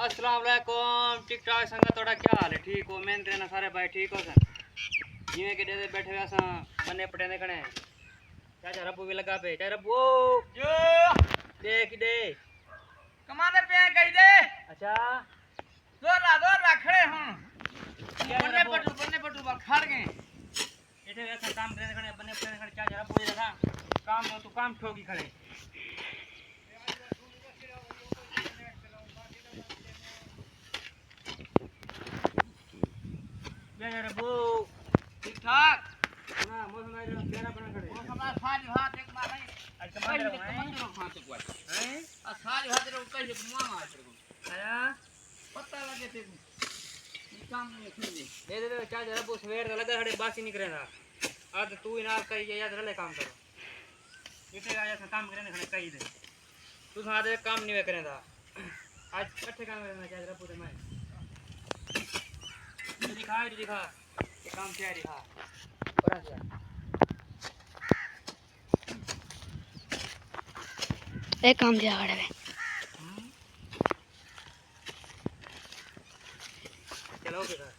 अस्सलाम वालेकुम टिकटॉक संगत थोड़ा क्या हाल है ठीक हो मेहनत रहना सारे भाई ठीक हो सन जिਵੇਂ कि दे बैठे हुए असा बन्ने पटे ने खणे चाचा रब्बू भी लगा पे चाचा रब्बू जो देख दे कमाने पे कही दे अच्छा दो खड़े हूं बन्ने पटू पर खड़ गए इथे ऐसा काम करने खणे बन्ने पटे ने खणे चाचा रब्बू ये लगा काम हो तू काम ठोकी खड़े चाचा रब्बू ठीक ठाक ना मौसम आ रहा तेरा बना खड़े वो हमारा साज हाथ एक मार नहीं अच्छा मंदिर है मंदिर खाते को हैं आ साज हाथ रे कहीं मुआ मार को आया पता लगे ते काम नहीं खुले दे चाचा रब्बू सवेर का लगा खड़े बासी निकले था आज तू ही ना कही याद रले काम करो इथे आया था काम करने खड़े कही दे तू साथ एक काम नहीं करे था आज इकट्ठे काम करना चाचा रब्बू ते मैं दिखा ये काम क्या दिखा बड़ा क्या एक काम दिया खड़े में चलो ओके सर